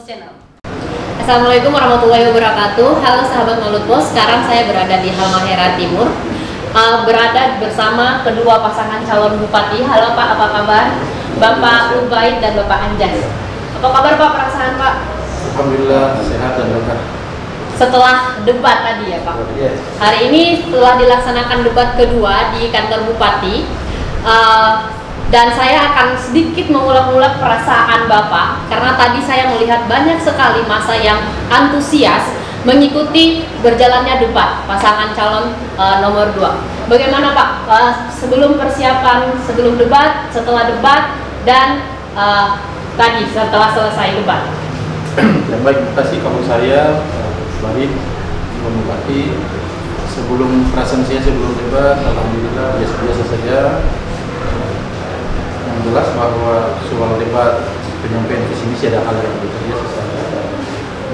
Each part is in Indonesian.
Channel. Assalamualaikum warahmatullahi wabarakatuh. Halo sahabat Malut Pos, sekarang saya berada di Halmahera Timur, berada bersama kedua pasangan calon bupati. Halo Pak, apa kabar? Bapak Ubaid dan Bapak Anjas. Apa kabar Pak, perasaan Pak? Alhamdulillah sehat dan lengkap. Setelah debat tadi ya Pak. Hari ini setelah dilaksanakan debat kedua di kantor bupati, dan saya akan sedikit mengulek-ulek perasaan Bapak karena tadi saya melihat banyak sekali masa yang antusias mengikuti berjalannya debat pasangan calon nomor 2. Bagaimana Pak sebelum persiapan, sebelum debat, setelah debat, dan tadi setelah selesai debat? Yang baik, terima kasih. Kalau saya baik bupati, sebelum perasaan saya sebelum debat, alhamdulillah biasa-biasa saja. Yang jelas bahwa soal debat penyampaian visi misi ada hal yang berbeda saya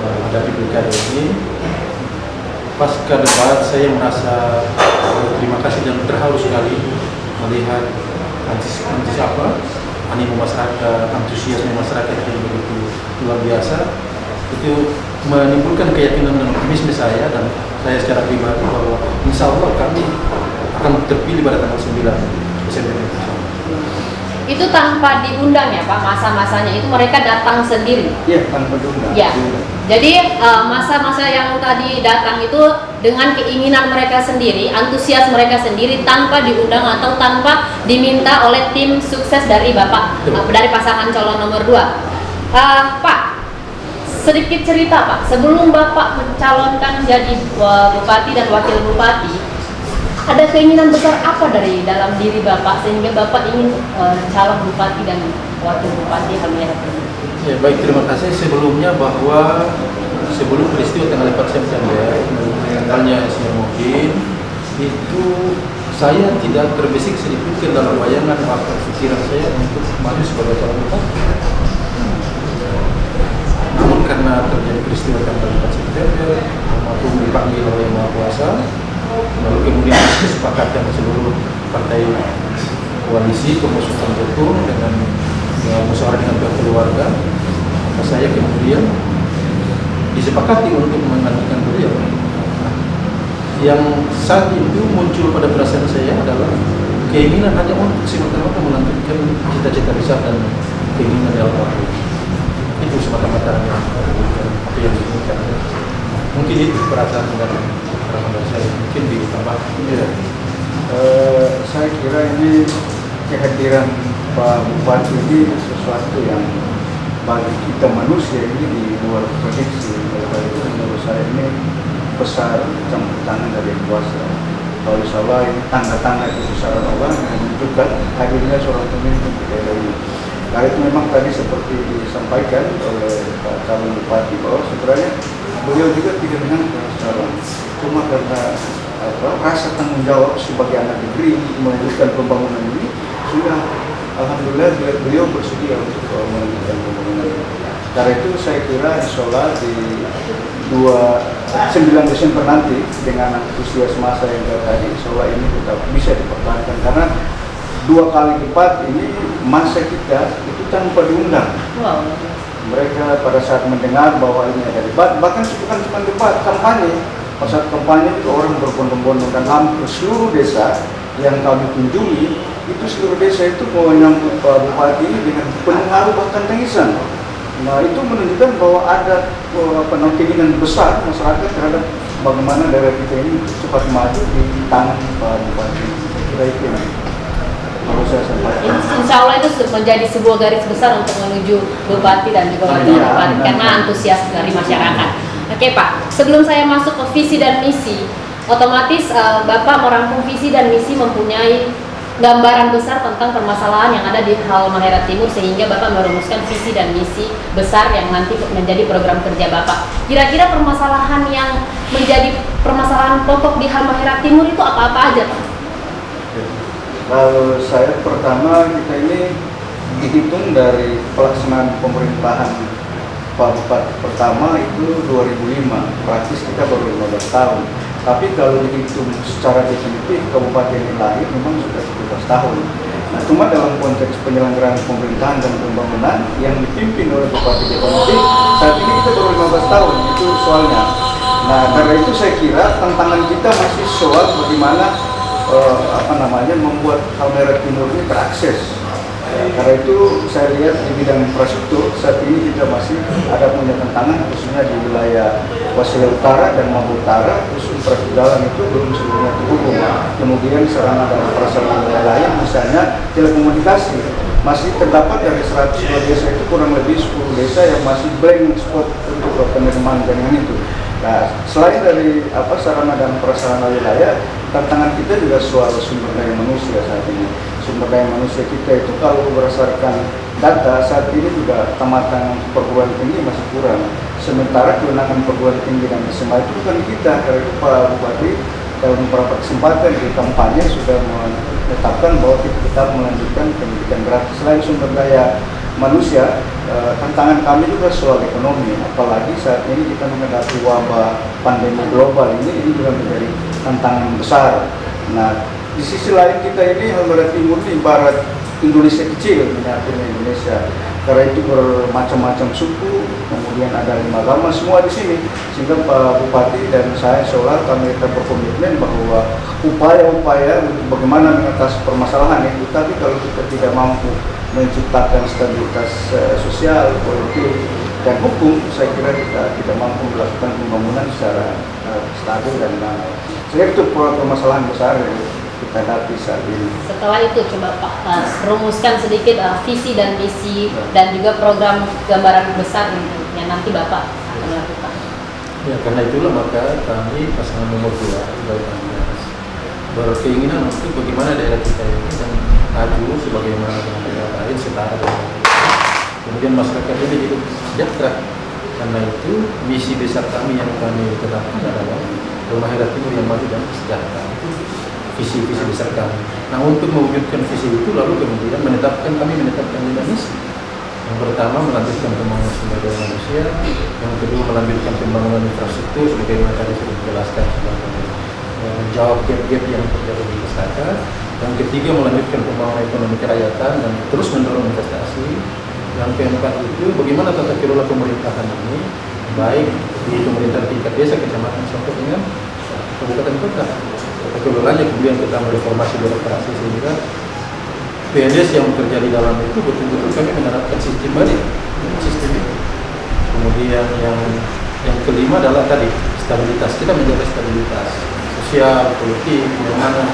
menghadapi pilkada ini. Pasca debat saya merasa terima kasih dan terharu sekali melihat animo masyarakat, antusiasme masyarakat yang begitu luar biasa. Itu menimbulkan keyakinan dan optimisme saya dan saya secara pribadi bahwa insya Allah kami akan terpilih pada tanggal 9 Desember. Itu tanpa diundang ya Pak, masa-masanya itu mereka datang sendiri? Iya, tanpa diundang. Ya. Jadi masa-masa yang tadi datang itu dengan keinginan mereka sendiri, antusias mereka sendiri, tanpa diundang atau tanpa diminta oleh tim sukses dari Bapak, dari pasangan calon nomor 2. Pak, sedikit cerita Pak, sebelum Bapak mencalonkan jadi bupati dan wakil bupati, ada keinginan besar apa dari dalam diri Bapak sehingga Bapak ingin calon bupati dan wakil bupati Halmahera Timur? Ya, baik, terima kasih. Sebelumnya bahwa sebelum peristiwa tanggal 4 September meninggalnya Sri Muhyiddin, itu saya tidak terbesit sedikit ke dalam bayangan atau pikiran saya untuk maju sebagai calon bupati. Namun karena terjadi peristiwa tanggal 4 September, aku dipanggil oleh Maha Kuasa, lalu kemudian kesepakatan seluruh partai koalisi pengusutan hukum dengan musyawarah dengan pihak keluarga, maka saya kemudian disepakati untuk menggantikan beliau. Yang saat itu muncul pada perasaan saya adalah keinginan hanya untuk semata-mata melanjutkan cita-cita besar dan keinginan dalam waktu itu semata-mata apa yang diinginkan. Mungkin itu perasaan dan harapan saya, mungkin ditambah. Ya. Saya kira ini kehadiran Pak Bupati ini sesuatu yang bagi kita manusia ini di luar prediksi. Oleh itu menurut saya ini besar campur tangan dari kuasa. Kalau insya Allah ini tanda-tanda kebesaran Allah yang menunjukkan hadirnya seorang pemimpin di daerah ini. Karena itu memang tadi seperti disampaikan oleh Pak calon bupati bahwa sebenarnya beliau juga tidak menyangka secara cuma karena rasa tanggung jawab sebagai anak negeri melanjutkan pembangunan ini sudah alhamdulillah beliau bersedia untuk melanjutkan pembangunan ini. Karena itu saya kira insya Allah di 9 Desember nanti dengan antusias masa yang tadi insya Allah ini tetap bisa dipertahankan karena 2 kali debat ini masa kita itu tanpa diundang. Wow. Mereka pada saat mendengar bahwa ini ada debat, bahkan bukan cuma debat, kampanye. Pada saat kampanye itu orang berbondong-bondong dan hampir seluruh desa yang kami kunjungi, itu seluruh desa itu menyambut Pak Bupati dengan pengaruh bahkan tangisan. Nah itu menunjukkan bahwa ada keinginan besar masyarakat terhadap bagaimana daerah kita ini cepat maju di tangan Pak Bupati. Kira itu yang harus saya sampaikan. Insya Allah itu menjadi sebuah garis besar untuk menuju bupati dan juga wakil bupati karena antusias dari masyarakat. Oke Pak, sebelum saya masuk ke visi dan misi, otomatis Bapak merangkum visi dan misi mempunyai gambaran besar tentang permasalahan yang ada di Halmahera Timur sehingga Bapak merumuskan visi dan misi besar yang nanti menjadi program kerja Bapak. Kira-kira permasalahan yang menjadi permasalahan pokok di Halmahera Timur itu apa-apa aja Pak? Kalau saya pertama kita ini dihitung dari pelaksanaan pemerintahan Pak Bupati pertama itu 2005, praktis kita baru 15 tahun. Tapi kalau dihitung secara definitif kabupaten ini lahir memang sudah 17 tahun. Nah, cuma dalam konteks penyelenggaraan pemerintahan dan pembangunan yang dipimpin oleh Bupati Definitif saat ini 15 tahun itu soalnya. Nah, karena itu saya kira tantangan kita masih soal bagaimana membuat Halmahera Timur ini terakses. Ya, karena itu saya lihat di bidang infrastruktur saat ini kita masih ada punya tantangan, khususnya di wilayah Waseda Utara dan Maluku Utara, khusus infrastruktur jalan itu belum seluruhnya terhubung. Kemudian sarana dan prasarana lain, misalnya telekomunikasi, masih terdapat dari 102 desa itu kurang lebih 10 desa yang masih blank spot untuk penerimaan jaringan itu. Nah, selain dari sarana dan prasarana wilayah, tantangan kita juga soal sumber daya manusia saat ini. Sumber daya manusia kita itu kalau berdasarkan data saat ini juga tamatan perguruan tinggi masih kurang. Sementara kewenangan perguruan tinggi dan SMA itu bukan kita. Karena itu Pak Bupati dalam beberapa kesempatan di kampanye sudah menetapkan bahwa kita tetap melanjutkan pendidikan gratis. Selain sumber daya manusia, tantangan kami juga soal ekonomi. Apalagi saat ini kita menghadapi wabah pandemi global ini juga menjadi tantangan besar. Nah, di sisi lain kita ini Halmahera Timur ini ibarat Indonesia kecil, miniaturnya Indonesia. Karena itu bermacam-macam suku, kemudian ada 5 agama semua di sini. Sehingga Pak Bupati dan saya seolah kami tetap berkomitmen bahwa upaya-upaya untuk bagaimana mengatasi permasalahan itu, tapi kalau kita tidak mampu menciptakan stabilitas sosial, politik, dan hukum, saya kira kita tidak mampu melakukan pembangunan secara stabil dan damai. Saya itu permasalahan besar yang kita hadapi saat ini. Setelah itu coba Pak rumuskan sedikit visi dan misi dan juga program gambaran besar yang nanti Bapak akan lakukan. Ya, karena itulah maka kami pasangan nomor 2 berkeinginan untuk bagaimana daerah kita ini dan maju sebagaimana daerah lain setara dengan kemudian masyarakat ini hidup sejahtera. Karena itu misi besar kami yang kami tetapkan adalah Halmahera Timur yang maju dan sejahtera. Itu visi-visi besar kami. Nah, untuk mewujudkan visi itu lalu kemudian kami menetapkan 5 misi. Yang pertama melanjutkan pembangunan sumber daya manusia, yang kedua melanjutkan pembangunan infrastruktur sebagaimana tadi sudah dijelaskan menjawab gap-gap yang terjadi di masyarakat. Yang ketiga melanjutkan pembangunan ekonomi kerakyatan dan terus mendorong investasi. Yang keempat itu bagaimana tata kelola pemerintahan ini baik di pemerintahan tingkat desa, kecamatan sampai dengan kabupaten kota. Tata kelolanya kemudian kita mereformasi birokrasi sehingga PNS yang bekerja di dalam itu betul-betul kami menerapkan sistem baru, sistem itu. Kemudian yang kelima adalah tadi stabilitas, kita menjaga stabilitas sosial, politik, keamanan,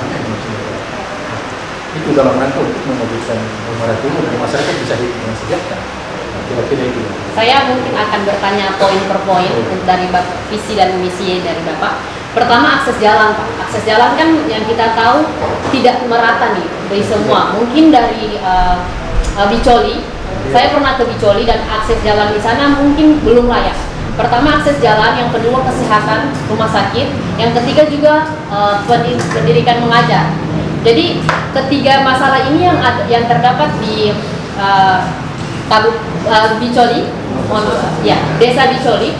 itu dalam rangka untuk memajukan Halmahera Timur dan masyarakat bisa hidup dengan sejahtera. Kira-kira itu. Saya mungkin akan bertanya poin per poin dari visi dan misi dari Bapak. Pertama, akses jalan, Pak. Akses jalan kan yang kita tahu tidak merata nih dari semua. Mungkin dari Bicoli, saya pernah ke Bicoli dan akses jalan di sana mungkin belum layak. Pertama akses jalan, yang kedua kesehatan, rumah sakit, yang ketiga juga pendidikan mengajar. Jadi ketiga masalah ini yang terdapat di Bicoli, desa Bicoli,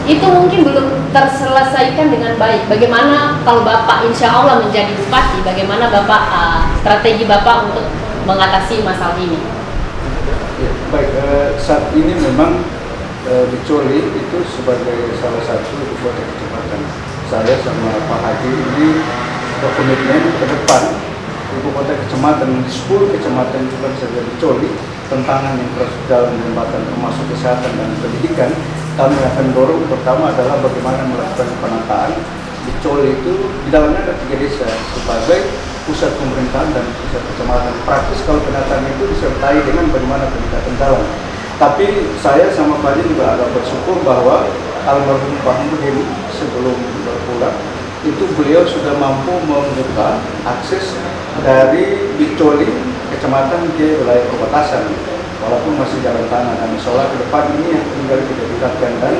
itu mungkin belum terselesaikan dengan baik. Bagaimana kalau Bapak insya Allah menjadi bupati, bagaimana Bapak strategi Bapak untuk mengatasi masalah ini? Ya, baik, saat ini memang Bicoli itu sebagai salah satu ibu kota kecamatan. Saya sama Pak Haji ini berkomitmen ke depan ibu kota kecamatan di 10 kecamatan bukan saja Bicoli, tantangan infrastruktur jalan jembatan termasuk kesehatan dan pendidikan kami akan dorong. Pertama adalah bagaimana melakukan penataan Bicoli itu di dalamnya ada 3 desa sebagai pusat pemerintahan dan pusat kecamatan. Praktis kalau penataan itu disertai dengan bagaimana peningkatan jalan. Tapi saya sama Pak Haji juga agak bersyukur bahwa almarhum Pak Mudin sebelum berpulang itu beliau sudah mampu membuka akses dari Bicoli kecamatan ke wilayah perbatasan, walaupun masih jalan tanah. Dan insya ke depan ini yang tinggal kita tingkatkan, dan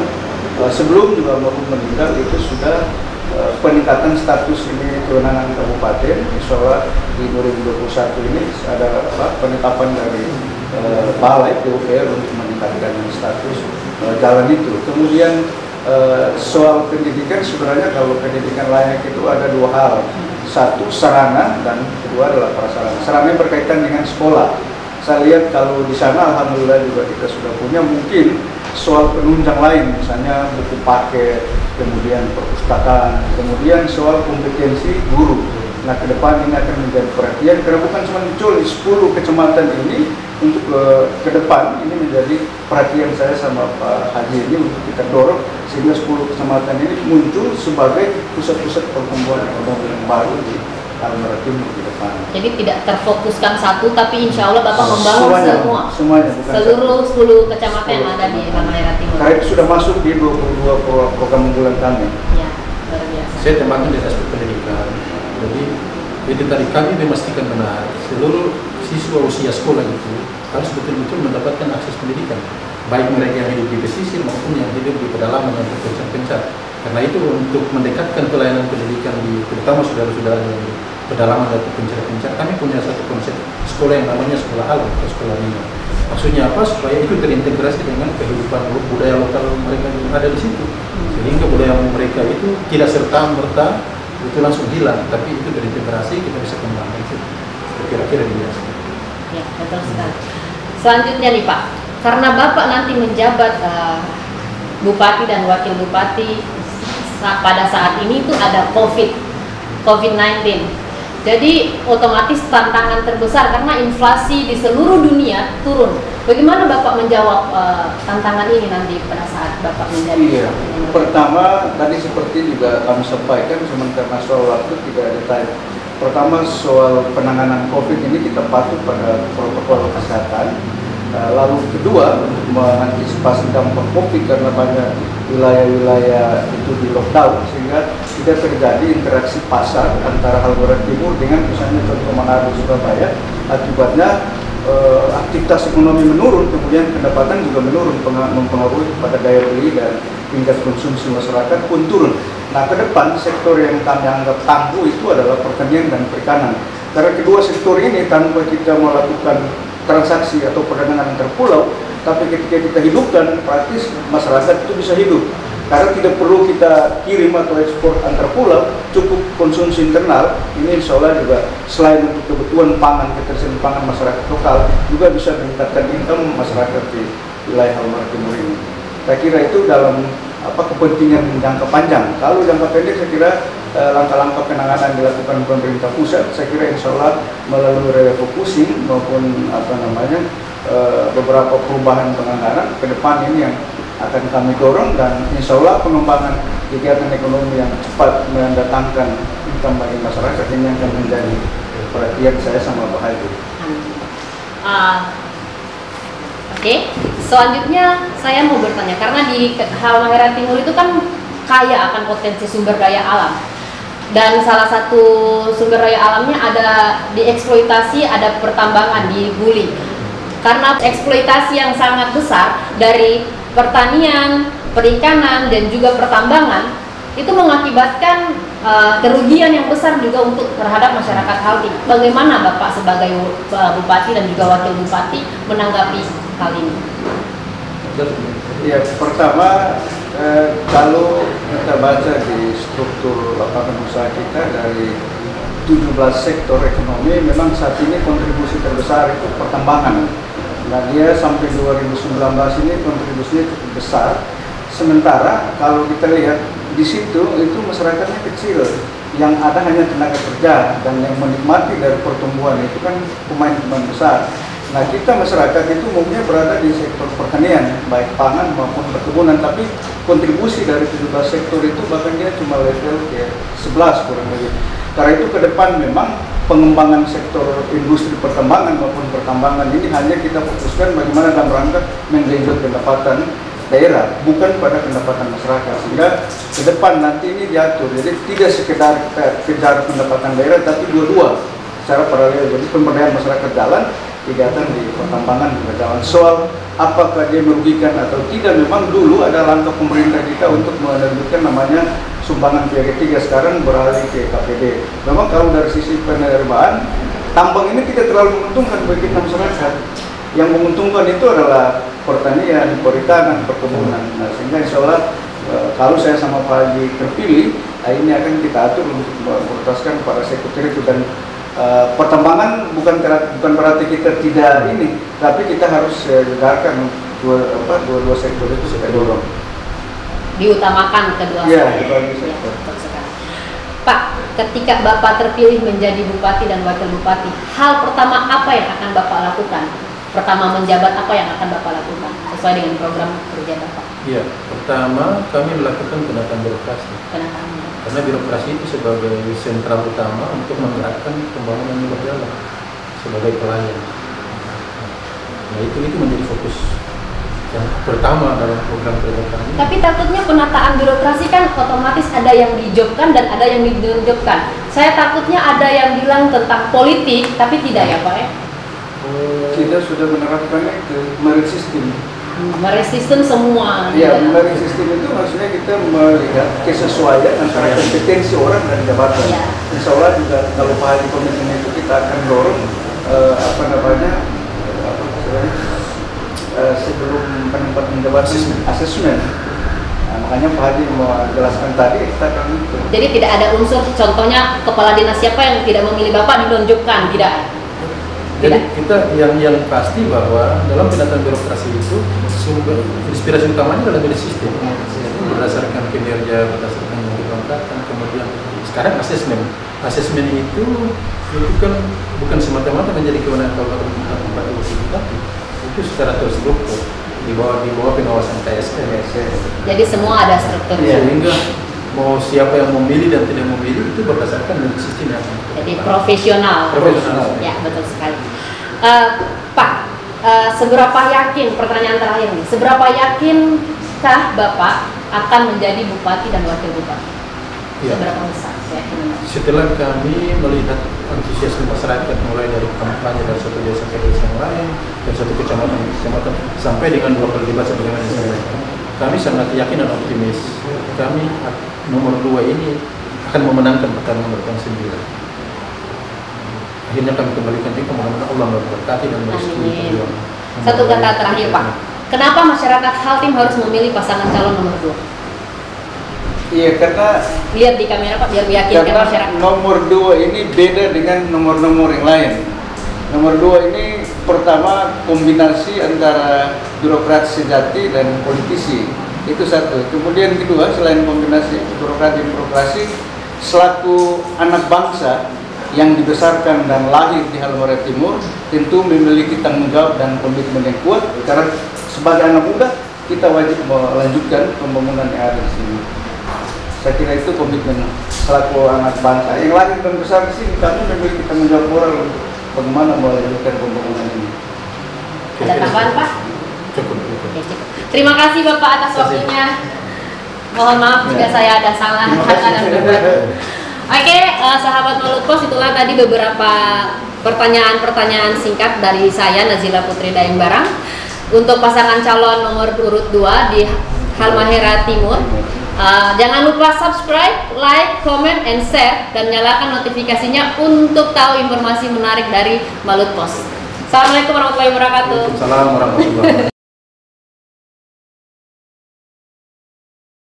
sebelum juga almarhum meninggal itu sudah peningkatan status ini kewenangan kabupaten. Insya Allah di 2021 ini ada penetapan dari balai PUPR untuk meningkatkan status jalan itu. Kemudian soal pendidikan, sebenarnya kalau pendidikan layak itu ada 2 hal. Satu sarana dan kedua adalah prasarana. Sarana berkaitan dengan sekolah. Saya lihat kalau di sana alhamdulillah juga kita sudah punya, mungkin soal penunjang lain, misalnya buku paket, kemudian perpustakaan, kemudian soal kompetensi guru. Nah, ke depan ini akan menjadi perhatian karena bukan cuma muncul di 10 kecamatan ini, untuk ke depan ini menjadi perhatian saya sama Pak Haji ini untuk kita dorong sehingga 10 kecamatan ini muncul sebagai pusat-pusat pertumbuhan ekonomi yang baru di Halmahera Timur ke depan. Jadi tidak terfokuskan satu, tapi insya Allah Bapak membangun semuanya, bukan seluruh 10 kecamatan yang ada di Halmahera Timur. Karena itu sudah masuk di 22 program unggulan kami. Ya, luar biasa. Saya tambahkan dari aspek pendidikan. Jadi itu tadi kami memastikan benar seluruh siswa usia sekolah itu harus betul-betul mendapatkan akses pendidikan, baik mereka yang hidup di pesisir maupun yang hidup di pedalaman dan terpencil-pencil. Karena itu untuk mendekatkan pelayanan pendidikan terutama saudara-saudara yang di pedalaman dan terpencil-pencil, kami punya satu konsep sekolah yang namanya sekolah alam atau sekolah lima. Maksudnya apa? Supaya itu terintegrasi dengan kehidupan budaya lokal mereka yang ada di situ, sehingga budaya mereka itu tidak serta-merta itu langsung hilang, tapi itu terintegrasi, kita bisa kembangkan itu. Kira-kira dia. Ya, betul sekali. Selanjutnya nih Pak, karena Bapak nanti menjabat Bupati dan Wakil Bupati pada saat ini itu ada COVID-19. Jadi otomatis tantangan terbesar karena inflasi di seluruh dunia turun. Bagaimana Bapak menjawab tantangan ini nanti pada saat Bapak menjadi? Iya, pertama tadi seperti juga kami sampaikan, sementara soal waktu tidak ada time. Pertama soal penanganan COVID ini kita patuh pada protokol kesehatan. Lalu kedua, untuk mengantisipasi dampak COVID karena banyak wilayah-wilayah itu di lockdown sehingga tidak terjadi interaksi pasar antara Halmahera Timur dengan misalnya contoh Manado, Surabaya. Akibatnya aktivitas ekonomi menurun, kemudian pendapatan juga menurun, mempengaruhi pada daya beli dan tingkat konsumsi masyarakat pun turun. Nah, ke depan sektor yang kami anggap tangguh itu adalah pertanian dan perikanan. Karena kedua sektor ini tanpa kita melakukan transaksi atau perdagangan antar pulau, tapi ketika kita hidupkan, praktis masyarakat itu bisa hidup. Karena tidak perlu kita kirim atau ekspor antar pulau, cukup konsumsi internal. Ini insya Allah juga selain untuk kebutuhan pangan, ketersediaan pangan masyarakat lokal, juga bisa meningkatkan income masyarakat di wilayah Halmahera Timur ini. Saya kira itu dalam kepentingan jangka panjang. Kalau jangka pendek saya kira langkah-langkah penanganan dilakukan pemerintah pusat, saya kira insya Allah melalui refocusing maupun beberapa perubahan penganggaran ke depan ini yang akan kami dorong, dan insya Allah pengembangan kegiatan ekonomi yang cepat mendatangkan income bagi masyarakat ini akan menjadi perhatian saya sama Pak Haji. Oke, selanjutnya saya mau bertanya, karena di Halmahera Timur itu kan kaya akan potensi sumber daya alam, dan salah satu sumber daya alamnya ada dieksploitasi, ada pertambangan di Buli. Karena eksploitasi yang sangat besar dari pertanian, perikanan, dan juga pertambangan itu mengakibatkan kerugian yang besar juga untuk terhadap masyarakat Halti. Bagaimana Bapak sebagai Bupati dan juga Wakil Bupati menanggapi hal ini? Ya, pertama kalau kita baca di struktur lapangan usaha kita dari 17 sektor ekonomi, memang saat ini kontribusi terbesar itu pertambangan. Nah, dia sampai 2019 ini kontribusinya cukup besar. Sementara kalau kita lihat di situ itu masyarakatnya kecil, yang ada hanya tenaga kerja, dan yang menikmati dari pertumbuhan itu kan pemain-pemain besar. Nah, kita masyarakat itu umumnya berada di sektor pertanian, baik pangan maupun perkebunan, tapi kontribusi dari 17 sektor itu bahkan dia cuma level ke 11 kurang lebih. Karena itu ke depan memang pengembangan sektor industri pertambangan maupun pertambangan ini hanya kita fokuskan bagaimana dalam rangka menggenjot pendapatan daerah, bukan pada pendapatan masyarakat. Sehingga ke depan nanti ini diatur, jadi tidak sekedar kita kejar pendapatan daerah, tapi dua-dua secara paralel. Jadi pemberdayaan masyarakat jalan, kegiatan di pertambangan juga jalan. Soal apakah dia merugikan atau tidak, memang dulu ada langkah pemerintah kita untuk menerbitkan namanya sumbangan PG3, sekarang beralih ke KPD. Memang kalau dari sisi penerimaan, tambang ini tidak terlalu menguntungkan bagi kita masyarakat. Yang menguntungkan itu adalah pertanian, perikanan, perkebunan. Nah, sehingga insya Allah kalau saya sama Pak Haji terpilih, ini akan kita atur untuk memprioritaskan pada sektor itu. Dan pertambangan bukan berarti kita tidak ini, tapi kita harus dengarkan dua sektor itu saya dorong. Diutamakan kedua Iya, sektor. kedua Ya, sektor. betul sekali. Pak, ketika Bapak terpilih menjadi bupati dan wakil bupati, hal pertama apa yang akan Bapak lakukan? Pertama menjabat, apa yang akan Bapak lakukan sesuai dengan program kerja Bapak? Iya, pertama kami melakukan penataan birokrasi. Kenapa? Karena birokrasi itu sebagai sentral utama untuk menggerakkan pembangunan di berjalan sebagai pelayan. Nah itu menjadi fokus yang pertama dalam program kerja kami. Tapi takutnya penataan birokrasi kan otomatis ada yang dijobkan dan ada yang dinonjobkan. Saya takutnya ada yang bilang tentang politik, tapi tidak ya Pak ya? Kita sudah menerapkannya ke merit system. Merit system semua. Ya, merit system itu maksudnya kita melihat kesesuaian antara kompetensi orang dan jabatan. Ya. Insya Allah juga kalau paham komitmen itu kita akan dorong sebelum penempatan jabatan asesmen. Nah, makanya Pak Hadi menjelaskan tadi kita akan itu. Jadi tidak ada unsur, contohnya kepala dinas siapa yang tidak memilih Bapak dinonjobkan, tidak. Jadi kita yang pasti bahwa dalam penataan birokrasi itu sumber inspirasi utamanya adalah dari sistem. Berdasarkan kinerja, berdasarkan yang dilakukan, kemudian sekarang asesmen. Asesmen itu kan bukan semata-mata menjadi kewenangan kabupaten Bupati, itu secara terstruktur di bawah pengawasan KSN. Jadi semua ada strukturnya. Sehingga mau siapa yang memilih dan tidak memilih itu berdasarkan dari sistem yang Jadi profesional. Profesional. Ya, betul sekali. Pak, seberapa yakin, pertanyaan terakhir nih, seberapa yakinkah Bapak akan menjadi bupati dan wakil bupati? Ya. Seberapa besar keyakinannya? Setelah kami melihat antusiasme masyarakat mulai dari kampanye dari satu desa ke desa yang lain dan satu kecamatan ke kecamatan sampai dengan 2 kali lipat sebagaimana yang saya sampaikan, kami sangat yakin dan optimis kami nomor 2 ini akan memenangkan pertarungan bertahun 9. Akhirnya kami kembalikan juga mudah-mudahan Allah memberkati dan merestui perjuangan. Satu kata terakhir Pak, kenapa masyarakat Kaltim harus memilih pasangan calon nomor 2? Iya, karena Lihat di kamera Pak, biar meyakinkan masyarakat. nomor 2 ini beda dengan nomor-nomor yang lain. Nomor 2 ini pertama kombinasi antara birokrat sejati dan politisi. Itu satu. Kemudian kedua, selain kombinasi birokrat dan birokrasi, selaku anak bangsa yang dibesarkan dan lahir di Halmahera Timur, tentu memiliki tanggung jawab dan komitmen yang kuat. Karena sebagai anak muda, kita wajib melanjutkan pembangunan yang ada di sini. Saya kira itu komitmen selaku anak bangsa yang lahir dan besar di sini. Kami memiliki tanggung jawab moral untuk bagaimana melanjutkan pembangunan ini. Ada tambahan Pak? Cukup. Oke, cukup. Terima kasih Bapak atas waktunya. Mohon maaf jika saya ada salah kata dan berbuat. Oke, sahabat Malut Pos, itulah tadi beberapa pertanyaan-pertanyaan singkat dari saya Nazila Putri Daeng Barang untuk pasangan calon nomor urut 2 di Halmahera Timur. Jangan lupa subscribe, like, comment, and share, dan nyalakan notifikasinya untuk tahu informasi menarik dari Malut Pos. Assalamualaikum warahmatullahi wabarakatuh. Waalaikumsalam warahmatullahi wabarakatuh.